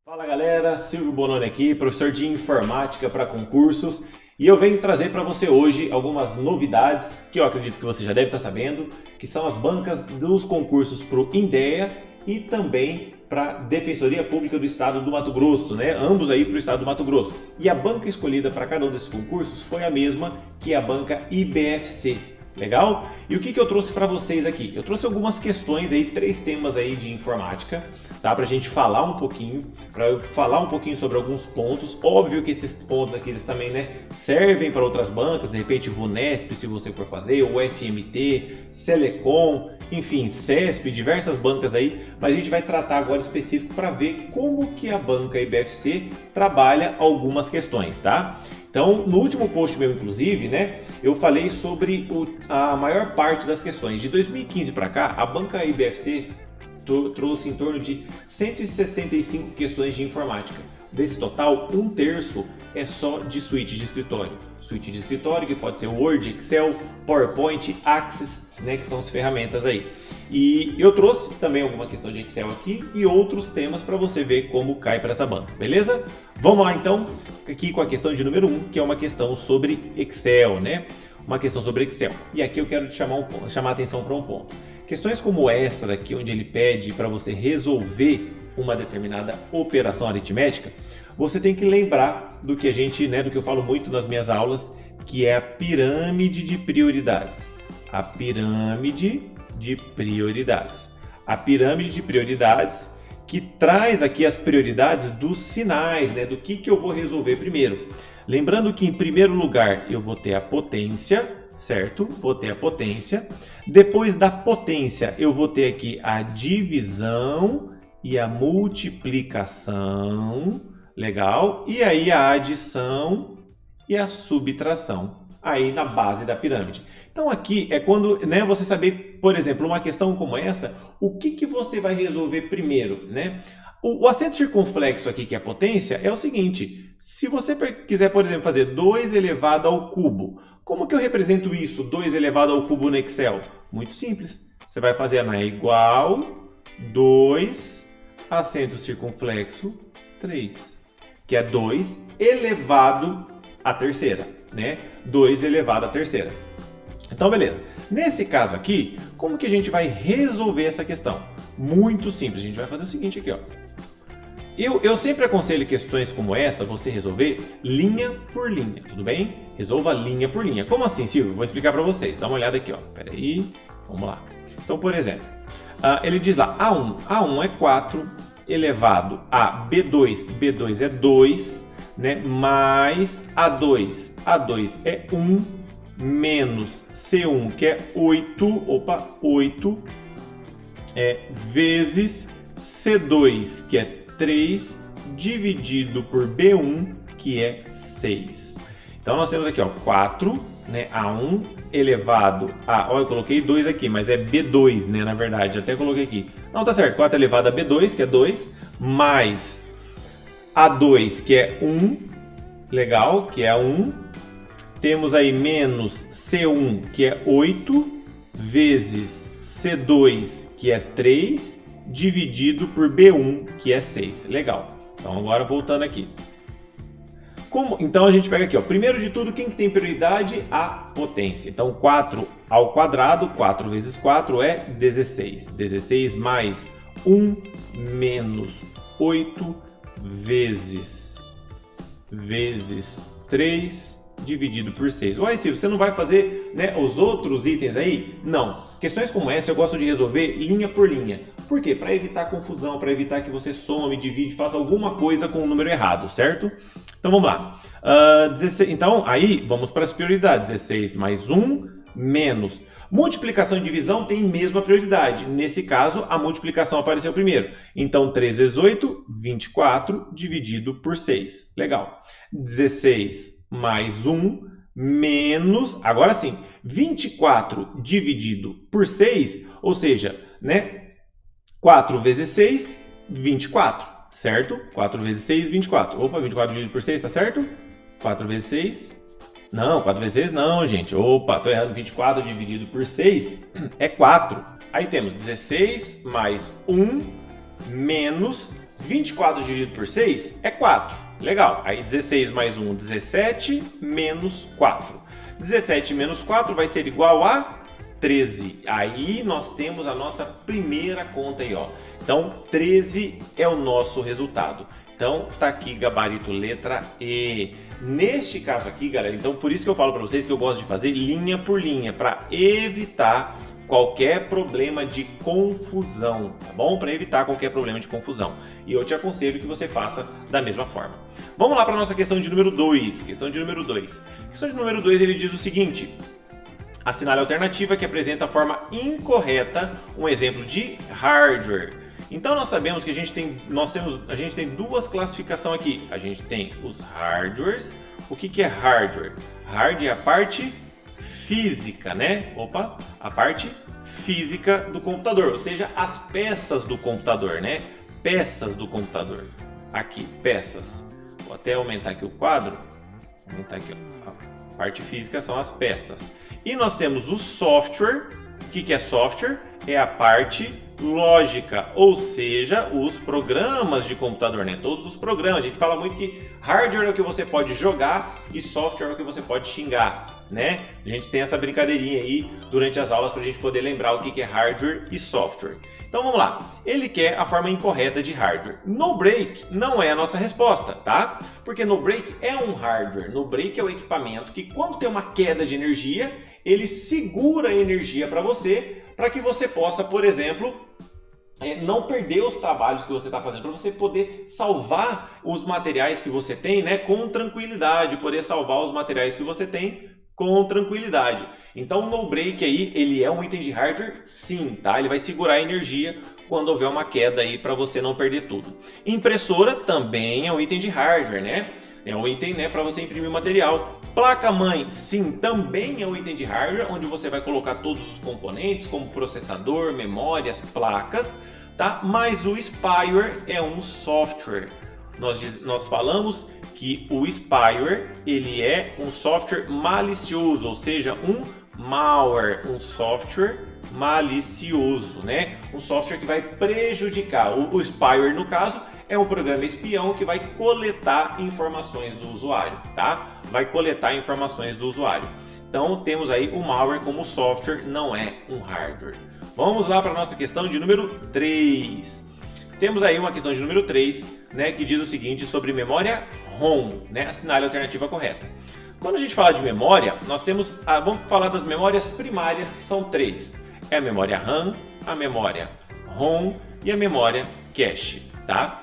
Fala galera, Silvio Bononi aqui, professor de informática para concursos, e eu venho trazer para você hoje algumas novidades que eu acredito que você já deve estar sabendo, que são as bancas dos concursos para o INDEA e também para a Defensoria Pública do Estado do Mato Grosso, né? Ambos aí para o Estado do Mato Grosso. E a banca escolhida para cada um desses concursos foi a mesma que a banca IBFC. Legal? E o que eu trouxe para vocês aqui? Eu trouxe algumas questões aí, 3 temas aí de informática, tá? Pra gente falar um pouquinho, para eu falar um pouquinho sobre alguns pontos. Óbvio que esses pontos aqui, eles também, né, servem para outras bancas, de repente VUNESP, se você for fazer, o FMT, Selecom, enfim, CESP, diversas bancas aí, mas a gente vai tratar agora específico para ver como que a banca IBFC trabalha algumas questões, tá? Então, no último post meu, inclusive, né, eu falei sobre a maior parte das questões. De 2015 para cá, a banca IBFC trouxe em torno de 165 questões de informática. Desse total, 1/3 é só de suíte de escritório. Suíte de escritório que pode ser Word, Excel, PowerPoint, Access, né, que são as ferramentas aí. E eu trouxe também alguma questão de Excel aqui e outros temas para você ver como cai para essa banca, beleza? Vamos lá então, aqui com a questão de número 1, que é uma questão sobre Excel, né? Uma questão sobre Excel. E aqui eu quero te chamar a atenção para um ponto. Questões como essa daqui, onde ele pede para você resolver uma determinada operação aritmética, você tem que lembrar do que a gente, né, do que eu falo muito nas minhas aulas, que é a pirâmide de prioridades. A pirâmide de prioridades. A pirâmide de prioridades que traz aqui as prioridades dos sinais, né, do que eu vou resolver primeiro. Lembrando que em primeiro lugar eu vou ter a potência, certo? Vou ter a potência. Depois da potência eu vou ter aqui a divisão e a multiplicação, legal? E aí a adição e a subtração, aí na base da pirâmide. Então aqui é quando, né, você saber, por exemplo, uma questão como essa, o que você vai resolver primeiro, né? O acento circunflexo aqui, que é a potência, é o seguinte: se você quiser, por exemplo, fazer 2 elevado ao cubo, como que eu represento isso, 2 elevado ao cubo no Excel? Muito simples. Você vai fazer igual 2 acento circunflexo 3, que é 2 elevado à terceira, né? 2 elevado à terceira. Então, beleza. Nesse caso aqui, como que a gente vai resolver essa questão? Muito simples. A gente vai fazer o seguinte aqui, ó. Eu sempre aconselho questões como essa, você resolver linha por linha, tudo bem? Resolva linha por linha. Como assim, Silvio? Vou explicar para vocês. Dá uma olhada aqui, ó. Pera aí. Vamos lá. Então, por exemplo, ele diz lá, A1 é 4 elevado a B2. B2 é 2, né? Mais A2. A2 é 1. Menos C1, que é 8, 8, vezes C2, que é 3, dividido por B1, que é 6. Então, nós temos aqui, ó, 4, né, A1 elevado a... Ó, eu coloquei 2 aqui, mas é B2, né, na verdade, até coloquei aqui. Não, tá certo, 4 elevado a B2, que é 2, mais A2, que é 1, legal, que é 1. Temos aí menos C1, que é 8, vezes C2, que é 3, dividido por B1, que é 6. Legal. Então, agora voltando aqui. Então, a gente pega aqui, ó. Primeiro de tudo, quem que tem prioridade? A potência. Então, 4 ao quadrado, 4 vezes 4 é 16. 16 mais 1 menos 8 vezes 3 dividido por 6. Ué, Silvio, você não vai fazer, né, os outros itens aí? Não. Questões como essa eu gosto de resolver linha por linha. Por quê? Para evitar confusão, para evitar que você some, divide, faça alguma coisa com o número errado, certo? Então vamos lá. 16, então aí vamos para as prioridades. 16 mais 1 menos... Multiplicação e divisão tem mesma prioridade. Nesse caso, a multiplicação apareceu primeiro. Então, 3 vezes 8, 24, dividido por 6. Legal. 16 mais 1 menos... Agora sim, 24 dividido por 6, ou seja, né? 4 vezes 6, 24, certo? 4 vezes 6, 24. Opa, 24 dividido por 6, tá certo? 4 vezes 6... Não, 4 vezes 6 não, gente. Opa, tô errado. 24 dividido por 6 é 4. Aí temos 16 mais 1 menos 24 dividido por 6 é 4. Legal. Aí 16 mais 1, 17 menos 4. 17 menos 4 vai ser igual a 13. Aí nós temos a nossa primeira conta aí, ó. Então, 13 é o nosso resultado. Então, tá aqui gabarito letra E. Neste caso aqui, galera, então por isso que eu falo para vocês que eu gosto de fazer linha por linha, para evitar qualquer problema de confusão, tá bom? Para evitar qualquer problema de confusão. E eu te aconselho que você faça da mesma forma. Vamos lá para a nossa questão de número 2. Questão de número 2. Questão de número 2, ele diz o seguinte: assinale a alternativa que apresenta a forma incorreta, um exemplo de hardware. Então nós sabemos que a gente tem duas classificações aqui. A gente tem os hardwares. O que é hardware? Hardware é a parte física, né? Opa, a parte física do computador, ou seja, as peças do computador, né? Peças do computador. Aqui, peças. Vou até aumentar aqui o quadro. Aumentar aqui, ó. A parte física são as peças. E nós temos o software. O que é software? É a parte lógica, ou seja, os programas de computador, né? Todos os programas. A gente fala muito que hardware é o que você pode jogar e software é o que você pode xingar, né? A gente tem essa brincadeirinha aí durante as aulas para a gente poder lembrar o que é hardware e software. Então vamos lá. Ele quer a forma incorreta de hardware. No break não é a nossa resposta, tá? Porque no break é um hardware. No break é o equipamento que, quando tem uma queda de energia, ele segura a energia para que você possa, por exemplo, não perder os trabalhos que você está fazendo, para você poder salvar os materiais que você tem, né, com tranquilidade, poder salvar os materiais que você tem com tranquilidade. Então o no break aí, ele é um item de hardware, sim, tá? Ele vai segurar a energia quando houver uma queda aí para você não perder tudo. Impressora também é um item de hardware, né? É um item, né, para você imprimir material. Placa-mãe, sim, também é um item de hardware, onde você vai colocar todos os componentes, como processador, memórias, placas, tá? Mas o spyware é um software. Nós falamos que o spyware, ele é um software malicioso, ou seja, um malware, um software malicioso, né? Um software que vai prejudicar. O spyware, no caso, é um programa espião que vai coletar informações do usuário, tá? Vai coletar informações do usuário. Então temos aí o malware como software, não é um hardware. Vamos lá para a nossa questão de número 3. Temos aí uma questão de número 3, né, que diz o seguinte sobre memória ROM, né? Assinale a alternativa correta. Quando a gente fala de memória, nós temos, vamos falar das memórias primárias, que são 3. É a memória RAM, a memória ROM e a memória cache, tá?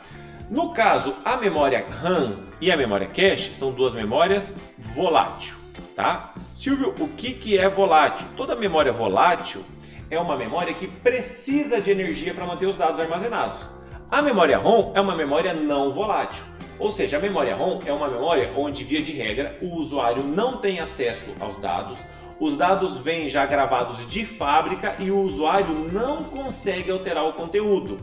No caso, a memória RAM e a memória cache são duas memórias volátil, tá? Silvio, o que é volátil? Toda memória volátil é uma memória que precisa de energia para manter os dados armazenados. A memória ROM é uma memória não volátil, ou seja, a memória ROM é uma memória onde, via de regra, o usuário não tem acesso aos dados, os dados vêm já gravados de fábrica e o usuário não consegue alterar o conteúdo.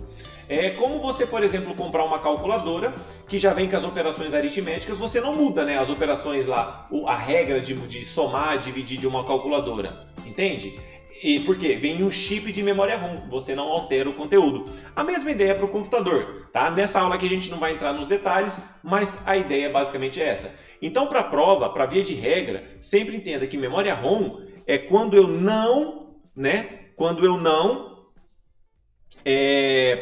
É como você, por exemplo, comprar uma calculadora que já vem com as operações aritméticas, você não muda, né, as operações lá, a regra de somar, dividir de uma calculadora, entende? E por quê? Vem um chip de memória ROM, você não altera o conteúdo. A mesma ideia para o computador, tá? Nessa aula aqui a gente não vai entrar nos detalhes, mas a ideia basicamente é essa. Então, para a prova, para via de regra, sempre entenda que memória ROM é quando eu não,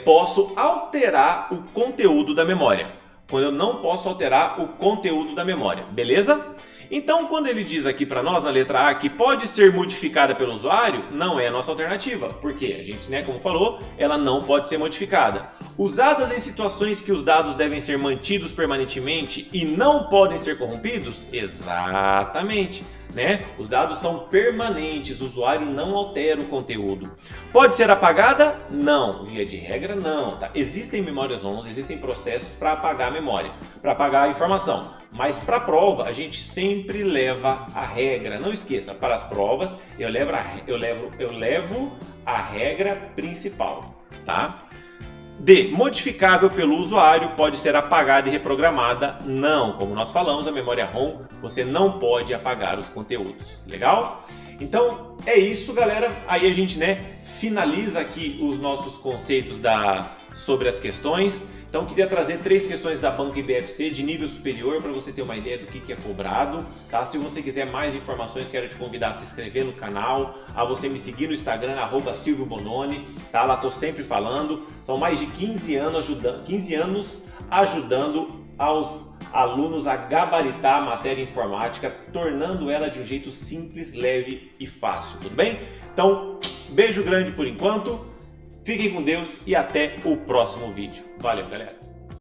posso alterar o conteúdo da memória. Quando eu não posso alterar o conteúdo da memória, beleza? Então, quando ele diz aqui para nós, na letra A, que pode ser modificada pelo usuário, não é a nossa alternativa. Porque a gente, né, como falou, ela não pode ser modificada. Usadas em situações que os dados devem ser mantidos permanentemente e não podem ser corrompidos? Exatamente. Né? Os dados são permanentes, o usuário não altera o conteúdo. Pode ser apagada? Não, via de regra não. Tá? Existem memórias ROMs, existem processos para apagar a memória, para apagar a informação. Mas para a prova a gente sempre leva a regra. Não esqueça, para as provas eu levo a regra principal, tá? D. Modificável pelo usuário, pode ser apagada e reprogramada. Não, como nós falamos, a memória ROM, você não pode apagar os conteúdos. Legal? Então, é isso, galera. Aí a gente, né, finaliza aqui os nossos conceitos sobre as questões. Então, Então queria trazer 3 questões da banca IBFC de nível superior para você ter uma ideia do que é cobrado, tá? Se você quiser mais informações, quero te convidar a se inscrever no canal, a você me seguir no Instagram, @SilvioBononi, tá? Lá estou sempre falando. São mais de 15 anos ajudando aos alunos a gabaritar a matéria informática, tornando ela de um jeito simples, leve e fácil, tudo bem? Então, beijo grande por enquanto. Fiquem com Deus e até o próximo vídeo. Valeu, galera!